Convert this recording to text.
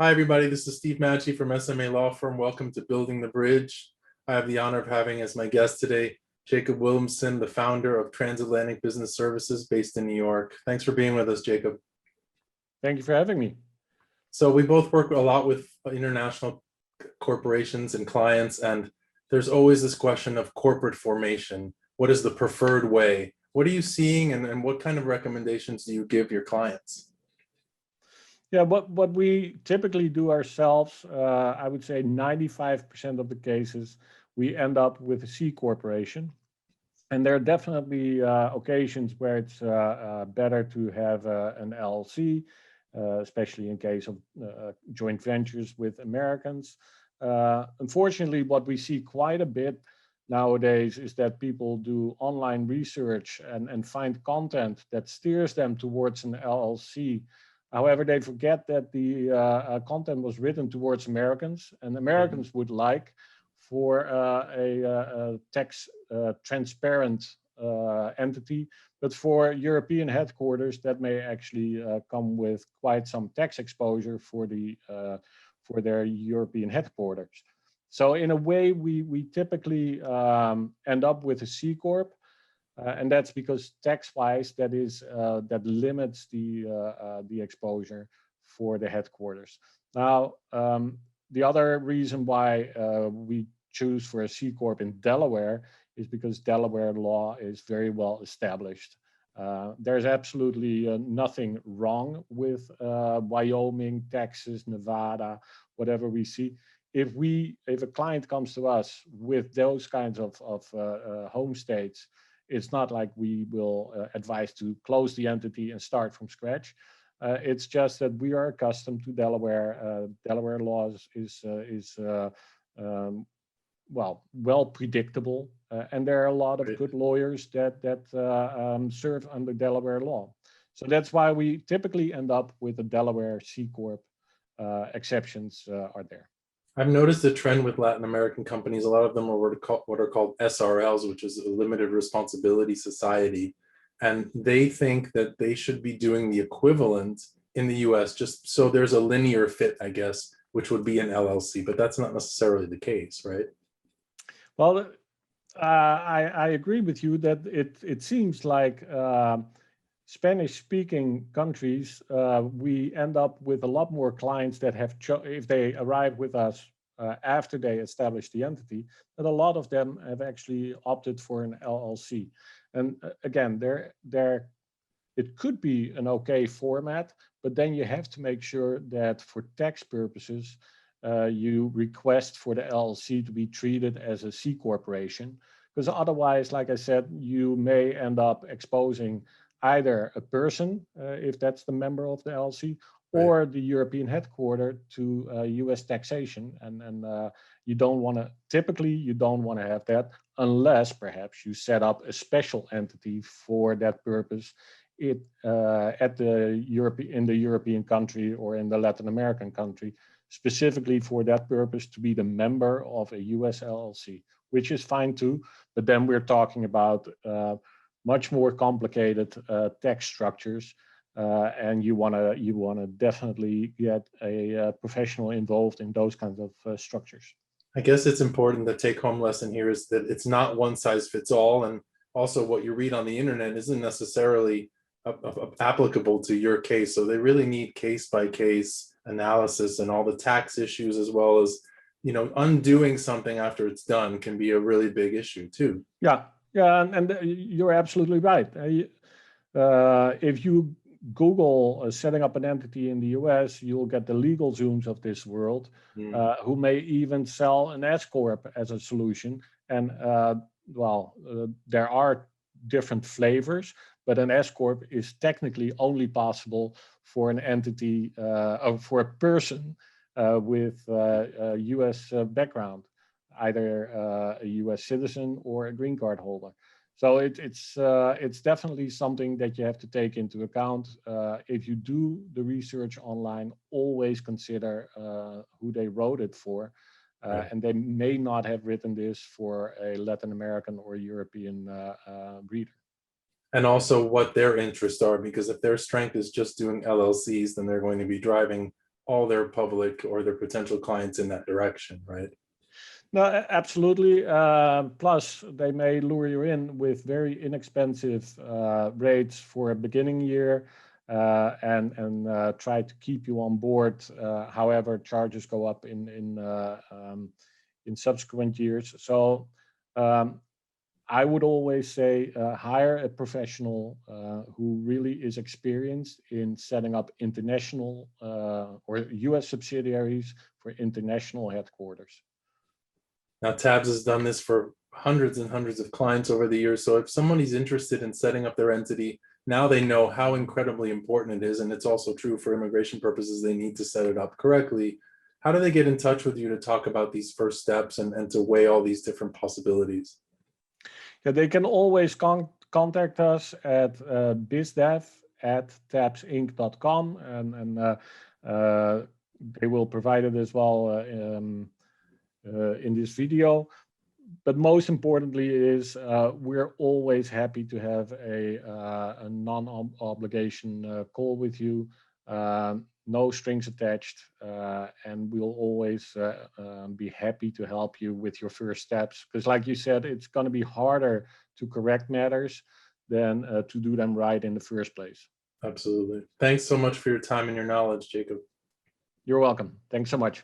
Hi, everybody. This is Steve Maggi from SMA Law Firm. Welcome to Building the Bridge. I have the honor of having as my guest today, Jacob Willemsen, the founder of Transatlantic Business Services based in New York. Thanks for being with us, Jacob. Thank you for having me. So we both work a lot with international corporations and clients, and there's always this question of corporate formation. What is the preferred way? What are you seeing, and what kind of recommendations do you give your clients? Yeah, what we typically do ourselves, I would say 95% of the cases, we end up with a C corporation. And there are definitely occasions where it's better to have an LLC, especially in case of joint ventures with Americans. Unfortunately, what we see quite a bit nowadays is that people do online research and find content that steers them towards an LLC. However, they forget that the content was written towards Americans, and Americans would like for a tax transparent entity, but for European headquarters, that may actually come with quite some tax exposure for their European headquarters. So in a way, we typically end up with a C corp. And that's because tax-wise, that limits the exposure for the headquarters. Now, the other reason why we choose for a C corp in Delaware is because Delaware law is very well established. There's absolutely nothing wrong with Wyoming, Texas, Nevada, whatever we see. If a client comes to us with those kinds of home states, it's not like we will advise to close the entity and start from scratch. It's just that we are accustomed to Delaware. Delaware laws is well predictable, and there are a lot of good lawyers that serve under Delaware law. So that's why we typically end up with a Delaware C corp. Exceptions are there. I've noticed a trend with Latin American companies. A lot of them are what are called SRLs, which is a limited responsibility society. And they think that they should be doing the equivalent in the US, just so there's a linear fit, I guess, which would be an LLC, but that's not necessarily the case, right? Well, I agree with you that it seems like Spanish-speaking countries, we end up with a lot more clients that have, if they arrive with us after they establish the entity, that a lot of them have actually opted for an LLC. And again, it could be an okay format, but then you have to make sure that for tax purposes, you request for the LLC to be treated as a C corporation, because otherwise, like I said, you may end up exposing either a person, if that's the member of the LLC, or the European headquarter to US taxation. And you don't want to, typically, you don't want to have that unless perhaps you set up a special entity for that purpose in the European country or in the Latin American country, specifically for that purpose to be the member of a US LLC, which is fine too. But then we're talking about much more complicated tax structures, and you wanna definitely get a professional involved in those kinds of structures. I guess it's important. The take-home lesson here is that it's not one size fits all, and also what you read on the internet isn't necessarily applicable to your case. So they really need case-by-case analysis, and all the tax issues, as well as undoing something after it's done, can be a really big issue too. Yeah. Yeah, and you're absolutely right. If you Google setting up an entity in the US, you'll get the LegalZooms of this world, who may even sell an S corp as a solution. And there are different flavors, but an S corp is technically only possible for an entity or for a person with a US background, either a US citizen or a green card holder. So it's definitely something that you have to take into account. If you do the research online, always consider who they wrote it for. And they may not have written this for a Latin American or European reader. And also what their interests are, because if their strength is just doing LLCs, then they're going to be driving all their public or their potential clients in that direction, right? No, absolutely. Plus, they may lure you in with very inexpensive rates for a beginning year, and try to keep you on board. However, charges go up in subsequent years. So I would always say hire a professional who really is experienced in setting up international or US subsidiaries for international headquarters. Now, Tabs has done this for hundreds and hundreds of clients over the years. So if somebody's interested in setting up their entity, now they know how incredibly important it is. And it's also true for immigration purposes, they need to set it up correctly. How do they get in touch with you to talk about these first steps and to weigh all these different possibilities? Yeah, they can always contact us at bizdev@tabsinc.com, and they will provide it as well in this video. But most importantly is we're always happy to have a non-obligation call with you, no strings attached, and we'll always be happy to help you with your first steps. Because like you said, it's going to be harder to correct matters than to do them right in the first place. Absolutely. Thanks so much for your time and your knowledge, Jacob. You're welcome. Thanks so much.